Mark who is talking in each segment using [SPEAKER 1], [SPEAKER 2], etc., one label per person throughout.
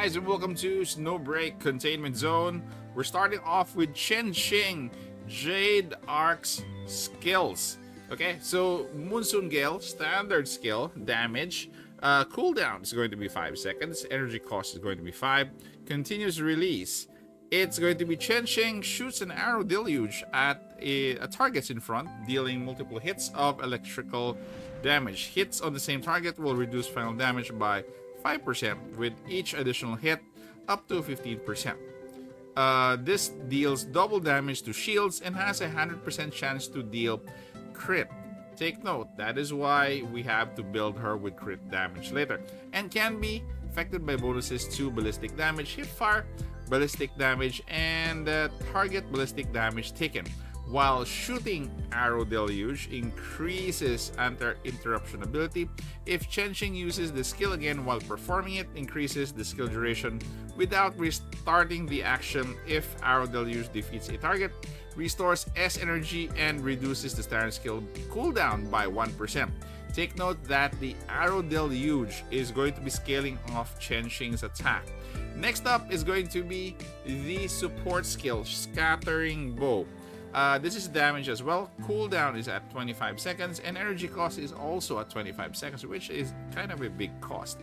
[SPEAKER 1] guys, and welcome to Snowbreak Containment Zone. We're starting off with Chenxing, Jade Arc's skills. Okay, so Monsoon Gale, standard skill, damage. Cooldown is going to be 5 seconds. Energy cost is going to be 5. Continuous release. It's going to be Chenxing shoots an arrow deluge at targets in front, dealing multiple hits of electrical damage. Hits on the same target will reduce final damage by 5%, with each additional hit up to 15%. This deals double damage to shields and has a 100% chance to deal crit. Take note, that is why we have to build her with crit damage later, and can be affected by bonuses to ballistic damage, hipfire, ballistic damage, and target ballistic damage taken. While shooting arrow deluge increases anti-interruption ability, if Chenxing uses the skill again while performing it, increases the skill duration without restarting the action. If arrow deluge defeats a target, restores S energy and reduces the standard skill cooldown by 1%. Take note that the arrow deluge is going to be scaling off Chenxing's attack. Next up is going to be the support skill, Scattering Bow. This is damage as well. Cooldown is at 25 seconds, and energy cost is also at 25 seconds, which is kind of a big cost.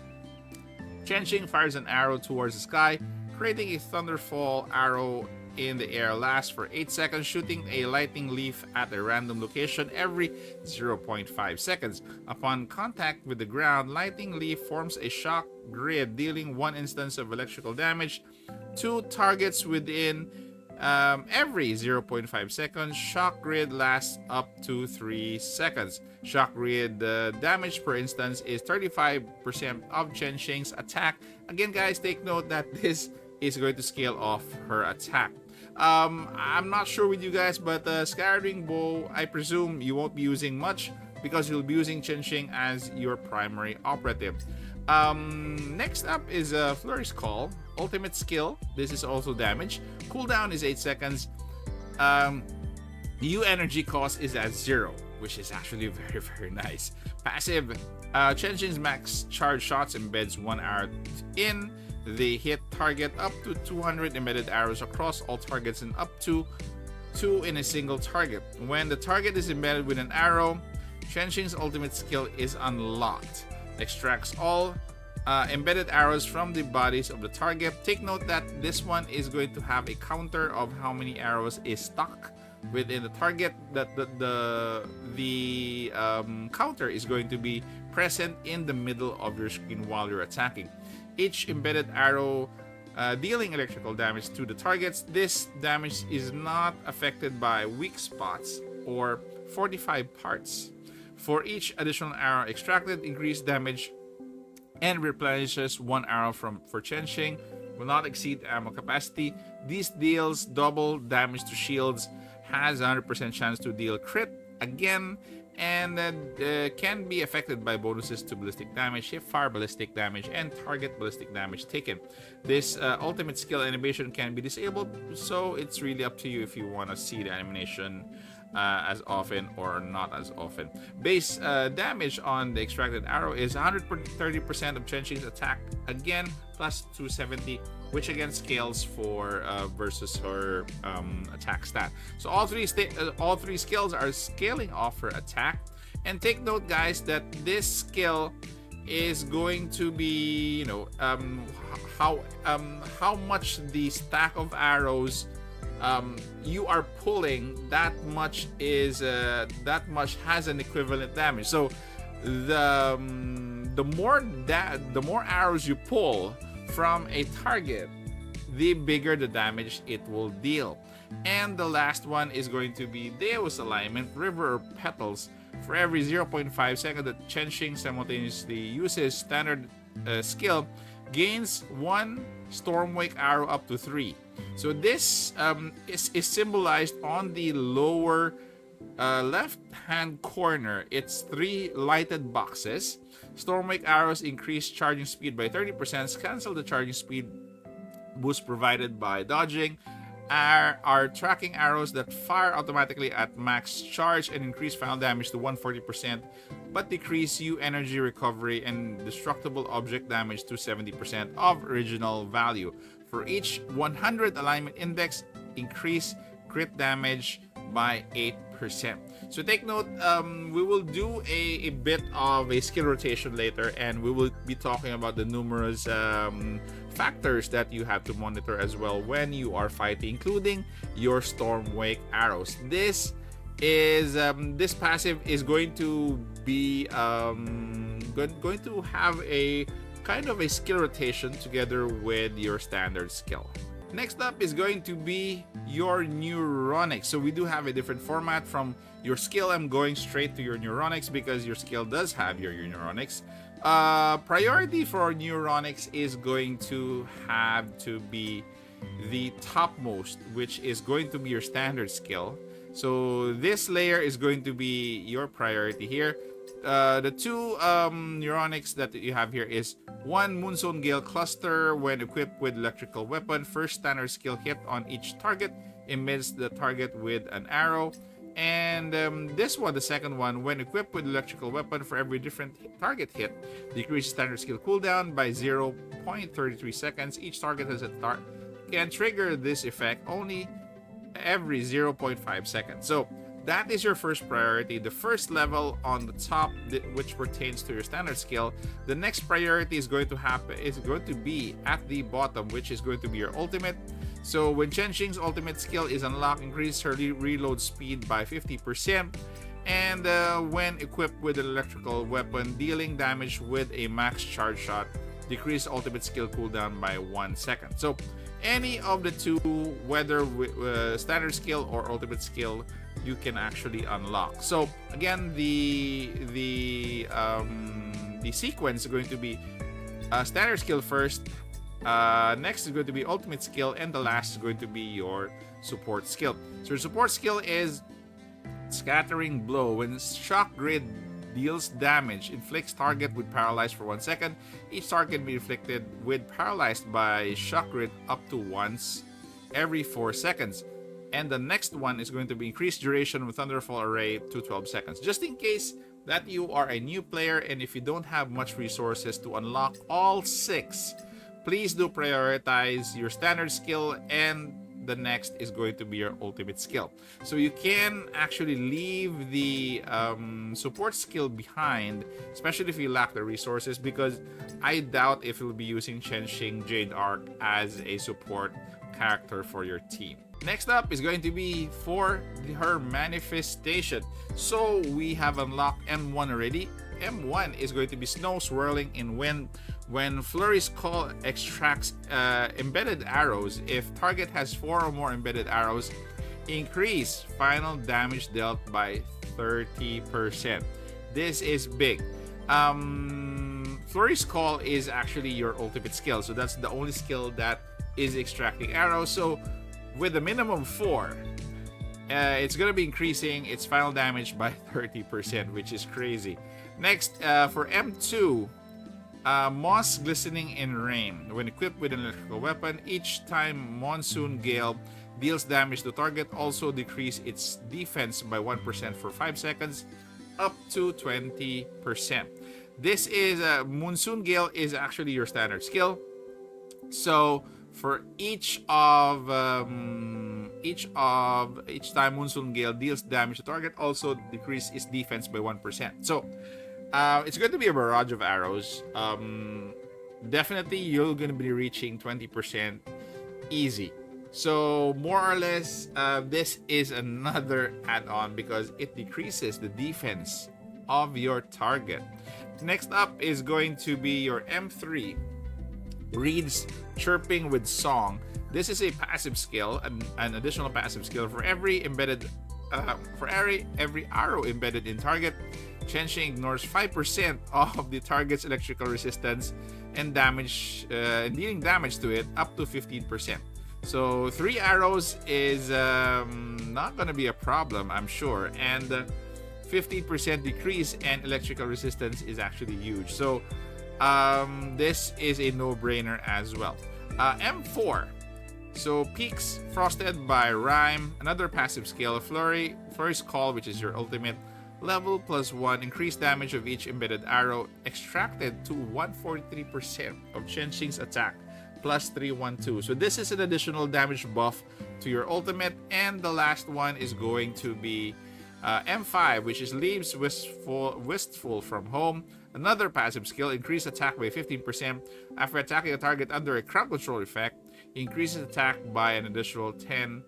[SPEAKER 1] Chenxing fires an arrow towards the sky, creating a thunderfall arrow in the air. Lasts for 8 seconds, shooting a lightning leaf at a random location every 0.5 seconds. Upon contact with the ground, lightning leaf forms a shock grid, dealing 1 instance of electrical damage to targets within every 0.5 seconds. Shock grid lasts up to 3 seconds. Shock grid damage per instance is 35% of Chenxing's attack. Again, guys, take note that this is going to scale off her attack. I'm not sure with you guys, but Scattering Bow, I presume you won't be using much because you'll be using Chenxing as your primary operative. Next up is Flourish Call, ultimate skill. This is also damage. Cooldown is 8 seconds. U energy cost is at 0, which is actually very nice. Passive, Chenxing's max charge shots embeds 1 arrow in the hit target, up to 200 embedded arrows across all targets and up to 2 in a single target. When the target is embedded with an arrow, Chenxing's ultimate skill is unlocked. Extracts all embedded arrows from the bodies of the target. Take note that this one is going to have a counter of how many arrows is stuck within the target. That the counter is going to be present in the middle of your screen while you're attacking. Each embedded arrow dealing electrical damage to the targets. This damage is not affected by weak spots or 45 parts. For each additional arrow extracted, increased damage and replenishes 1 arrow for Chenxing. Will not exceed ammo capacity. This deals double damage to shields, has a 100% chance to deal crit again, and can be affected by bonuses to ballistic damage, hipfire ballistic damage, and target ballistic damage taken. This ultimate skill animation can be disabled, so it's really up to you if you want to see the animation as often or not as often. Base damage on the extracted arrow is 130% of Chenxing's attack, again plus 270, which again scales for versus her attack stat. So all three skills are scaling off her attack. And take note, guys, that this skill is going to be, you know, how much the stack of arrows you are pulling, that much has an equivalent damage. So the more arrows you pull from a target, the bigger the damage it will deal. And the last one is going to be Deus Alignment, River of Petals. For every 0.5 seconds that Chenxing simultaneously uses standard skill, gains 1 Stormwake arrow up to 3. So this is symbolized on the lower left hand corner. It's 3 lighted boxes. Stormwake arrows increase charging speed by 30%, cancel the charging speed boost provided by dodging are tracking arrows that fire automatically at max charge and increase final damage to 140%, but decrease U energy recovery and destructible object damage to 70% of original value. For each 100 alignment index, increase crit damage by 8%. So take note, we will do a bit of a skill rotation later, and we will be talking about the numerous factors that you have to monitor as well when you are fighting, including your Storm Wake arrows. This passive is going to be going to have a kind of a skill rotation together with your standard skill. Next up is going to be your Neuronics. So we do have a different format from your skill. I'm going straight to your Neuronics because your skill does have your Neuronics. Priority for Neuronics is going to have to be the topmost, which is going to be your standard skill. So this layer is going to be your priority here. The two Neuronics that you have here is one Moonstone Gale Cluster. When equipped with electrical weapon, first standard skill hit on each target emits the target with an arrow. And this one, the second one, when equipped with electrical weapon, for every different target hit, decreases standard skill cooldown by 0.33 seconds. Each target has a can trigger this effect only every 0.5 seconds. So that is your first priority, the first level on the top, which pertains to your standard skill. The next priority is going to be at the bottom, which is going to be your ultimate. So when Chenxing's ultimate skill is unlocked, increase her reload speed by 50%, and when equipped with an electrical weapon, dealing damage with a max charge shot, decrease ultimate skill cooldown by 1 second. So any of the two, whether standard skill or ultimate skill, you can actually unlock. So again, the sequence is going to be standard skill first, next is going to be ultimate skill, and the last is going to be your support skill. So your support skill is Scattering Blow. When Shock Grid deals damage, inflicts target with paralyzed for 1 second. Each target can be inflicted with paralyzed by Shock Grid up to once every 4 seconds. And the next one is going to be increased duration with Thunderfall Array to 12 seconds. Just in case that you are a new player and if you don't have much resources to unlock all 6, please do prioritize your standard skill, and the next is going to be your ultimate skill. So you can actually leave the support skill behind, especially if you lack the resources, because I doubt if you'll be using Chenxing Jade Arc as a support character for your team. Next up is going to be for her manifestation. So we have unlocked M1 already. M1 is going to be Snow Swirling in Wind. When Flurry's Call extracts embedded arrows, if target has 4 or more embedded arrows, increase final damage dealt by 30%. This is big. Flurry's Call is actually your ultimate skill, so that's the only skill that is extracting arrows. So with a minimum 4, it's going to be increasing its final damage by 30%, which is crazy. Next, for M2, Moss Glistening in Rain. When equipped with an electrical weapon, each time Monsoon Gale deals damage to target, also decrease its defense by 1% for 5 seconds, up to 20%. This is Monsoon Gale is actually your standard skill. So for each time Monsoon Gale deals damage to target, also decrease its defense by 1%. So it's going to be a barrage of arrows. Definitely you're going to be reaching 20% easy. So more or less, this is another add-on because it decreases the defense of your target. Next up is going to be your M3. Reads Chirping with Song. This is a passive skill, an additional passive skill for every embedded, every arrow embedded in target. Chenxing ignores 5% of the target's electrical resistance and damage, dealing damage to it up to 15%. So 3 arrows is not going to be a problem, I'm sure, and 15% decrease and electrical resistance is actually huge. So this is a no-brainer as well. M4. So Peaks, Frosted by Rhyme, another passive skill, Flurry's Call, which is your ultimate, level +1, increased damage of each embedded arrow, extracted to 143% of Chenxing's attack, +312. So this is an additional damage buff to your ultimate, and the last one is going to be M5, which is Leaves Wistful from Home, another passive skill, increased attack by 15% after attacking a target under a crowd control effect, increases attack by an additional 10%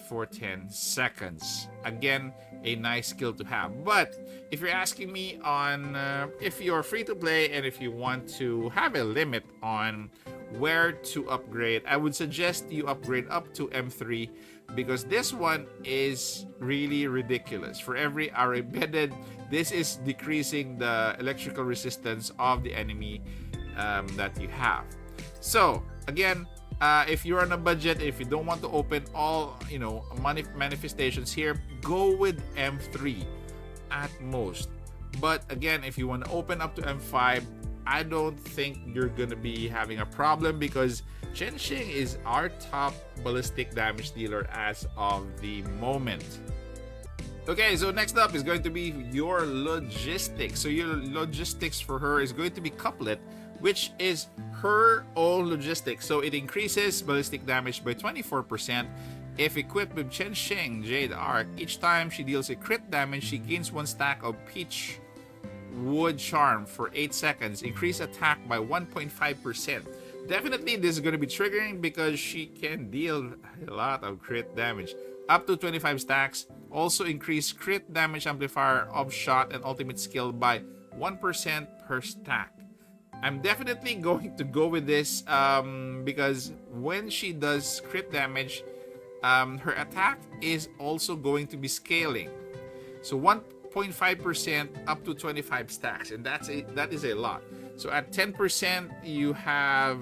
[SPEAKER 1] for 10 seconds. Again, a nice skill to have. But if you're asking me on if you're free to play and if you want to have a limit on where to upgrade, I would suggest you upgrade up to M3 because this one is really ridiculous. For every arrow embedded, this is decreasing the electrical resistance of the enemy that you have. So again, if you're on a budget, if you don't want to open all manifestations here, go with M3 at most. But again, if you want to open up to M5, I don't think you're gonna be having a problem because Chenxing is our top ballistic damage dealer as of the moment. Okay, so next up is going to be your logistics. So your logistics for her is going to be Couplet, which is her own logistics. So it increases ballistic damage by 24%. If equipped with Chenxing Jade Arc, each time she deals a crit damage, she gains 1 stack of Peach Wood Charm for 8 seconds. Increase attack by 1.5%. Definitely this is going to be triggering because she can deal a lot of crit damage. Up to 25 stacks. Also increase crit damage amplifier of shot and ultimate skill by 1% per stack. I'm definitely going to go with this because when she does crit damage, her attack is also going to be scaling. So 1.5% up to 25 stacks, and that is a lot. So at 10%, you have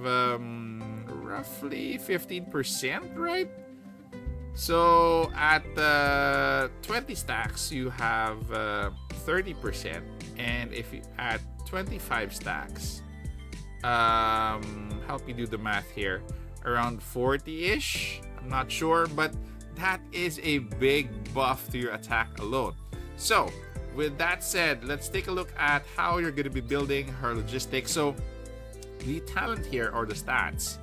[SPEAKER 1] roughly 15%, right? So at 20 stacks, you have 30%, and if you add 25 stacks, help me do the math here, around 40-ish. I'm not sure, but that is a big buff to your attack alone. So with that said, let's take a look at how you're going to be building her logistics. So the talent here, or the stats,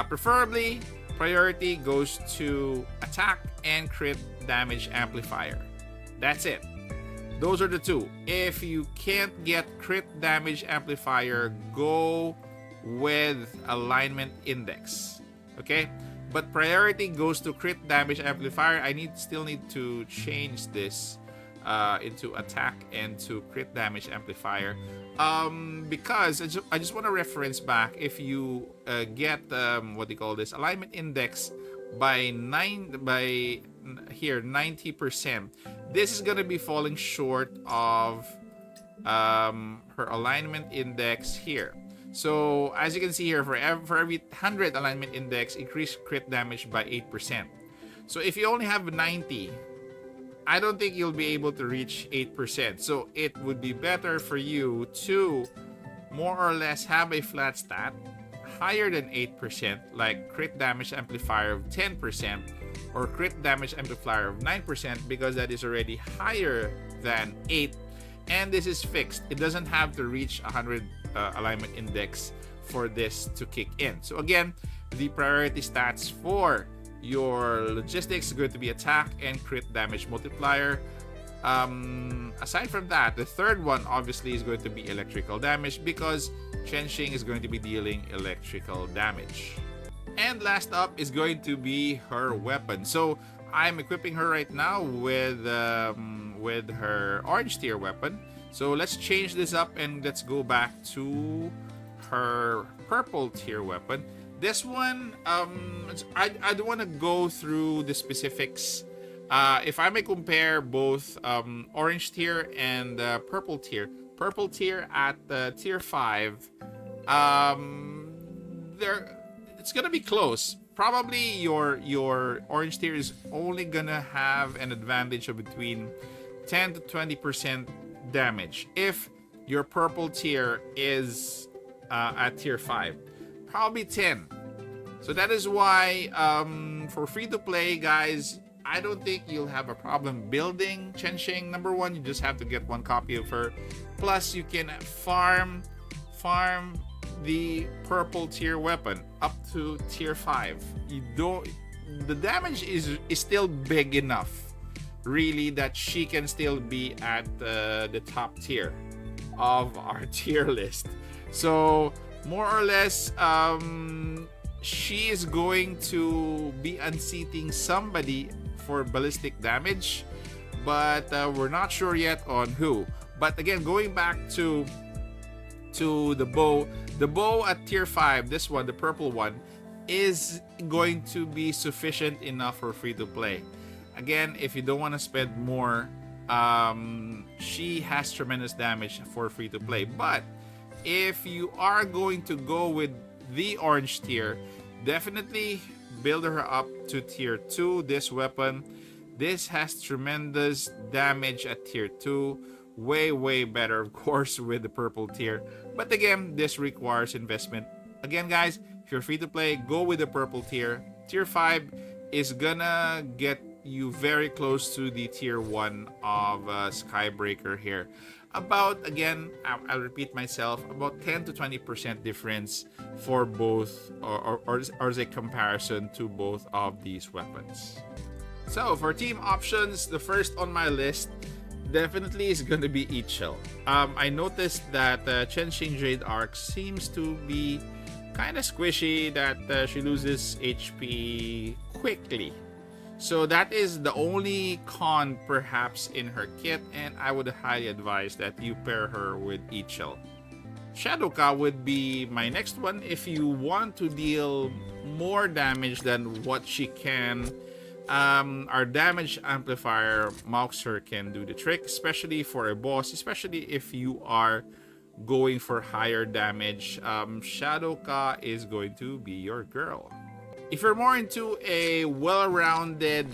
[SPEAKER 1] preferably priority goes to attack and crit damage amplifier. That's it. Those are the two. If you can't get crit damage amplifier, go with alignment index. Okay? But priority goes to crit damage amplifier. I still need to change this into attack and to crit damage amplifier. Because I just want to reference back, if you get alignment index by 90%, this is gonna be falling short of her alignment index here. So as you can see here, for every 100 alignment index, increase crit damage by 8%. So if you only have 90, I don't think you'll be able to reach 8%. So it would be better for you to more or less have a flat stat higher than 8%, like crit damage amplifier of 10% or crit damage amplifier of 9%, because that is already higher than 8, and this is fixed. It doesn't have to reach 100 alignment index for this to kick in. So again, the priority stats for your logistics is going to be attack and crit damage multiplier. Aside from that, the third one obviously is going to be electrical damage, because Chenxing is going to be dealing electrical damage. And last up is going to be her weapon. So I'm equipping her right now with her orange tier weapon. So let's change this up and let's go back to her purple tier weapon. This one, I don't want to go through the specifics. If I may compare both orange tier and purple tier at tier 5, it's gonna be close. Probably your orange tier is only gonna have an advantage of between 10 to 20% damage if your purple tier is at tier 5. Probably 10. So that is why for free-to-play, guys, I don't think you'll have a problem building Chenxing. Number one, you just have to get one copy of her. Plus, you can farm the purple tier weapon up to tier 5. You don't. The damage is still big enough, really, that she can still be at the top tier of our tier list. So more or less, she is going to be unseating somebody for ballistic damage, but we're not sure yet on who. But again, going back to the bow at tier 5, this one, the purple one, is going to be sufficient enough for free to play. Again, if you don't want to spend more, she has tremendous damage for free to play. But if you are going to go with the orange tier, definitely build her up to tier 2. This weapon, this has tremendous damage at tier 2. Way better, of course, with the purple tier. But again, this requires investment. Again, guys, if you're free to play, go with the purple tier. Tier 5 is gonna get you very close to the tier 1 of Skybreaker here. About, again, I'll repeat myself, about 10 to 20% difference for both, or as a comparison to both of these weapons. So for team options, the first on my list definitely is going to be Ichel. I noticed that Chenxing Jade arc seems to be kind of squishy, that she loses HP quickly. So that is the only con perhaps in her kit, and I would highly advise that you pair her with Ichel. Shadowka would be my next one if you want to deal more damage than what she can. Our damage amplifier Mauxer can do the trick, especially for a boss, especially if you are going for higher damage. Shadowka is going to be your girl. If you're more into a well-rounded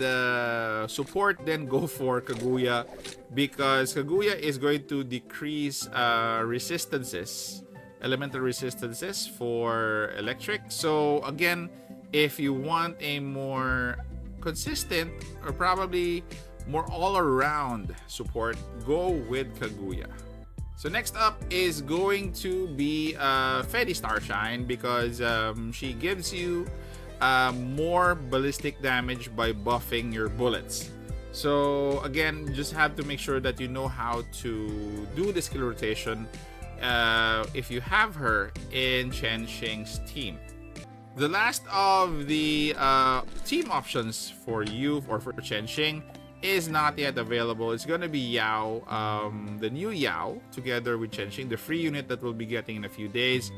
[SPEAKER 1] support, then go for Kaguya, because Kaguya is going to decrease resistances, elemental resistances for electric. So again, if you want a more consistent or probably more all-around support, go with Kaguya. So next up is going to be Fedi Starshine, because she gives you more ballistic damage by buffing your bullets. So again, just have to make sure that you know how to do the skill rotation if you have her in Chenxing's team. The last of the team options for you or for Chenxing is not yet available. It's going to be Yao, the new Yao, together with Chenxing, the free unit that we'll be getting in a few days.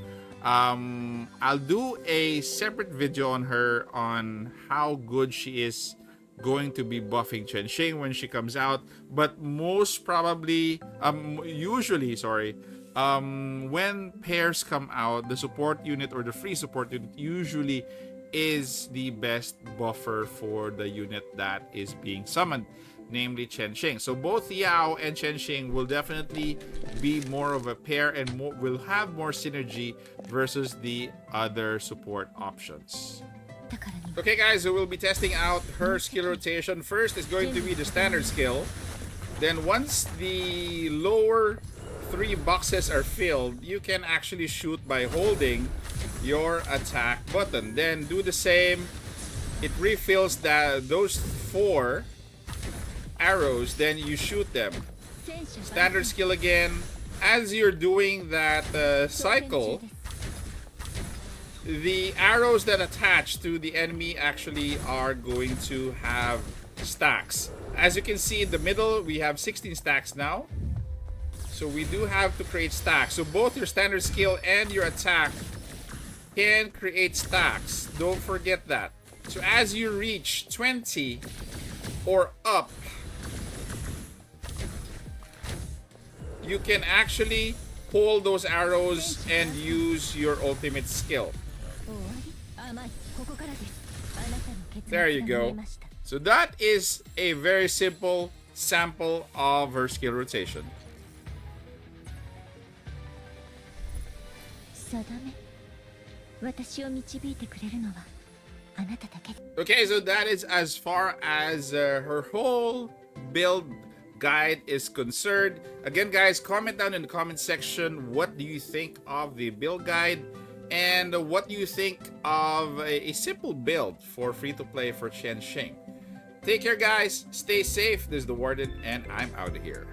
[SPEAKER 1] I'll do a separate video on her, on how good she is going to be buffing Chenxing when she comes out. But most probably, when pairs come out, the support unit or the free support unit usually is the best buffer for the unit that is being summoned, namely Chenxing. So both Yao and Chenxing will definitely be more of a pair and will have more synergy versus the other support options. Okay guys, so we'll be testing out her skill rotation. First is going to be the standard skill. Then once the lower 3 boxes are filled, you can actually shoot by holding your attack button. Then do the same. It refills those 4 arrows, then you shoot them. Standard skill again. As you're doing that cycle, the arrows that attach to the enemy actually are going to have stacks. As you can see in the middle, we have 16 stacks now. So we do have to create stacks. So both your standard skill and your attack can create stacks. Don't forget that. So as you reach 20 or up, you can actually pull those arrows and use your ultimate skill. There you go. So that is a very simple sample of her skill rotation. Okay, so that is as far as her whole build guide is concerned. Again, guys, comment down in the comment section what do you think of the build guide and what do you think of a simple build for free-to-play for Chenxing. Take care, guys. Stay safe. This is the Warden, and I'm out of here.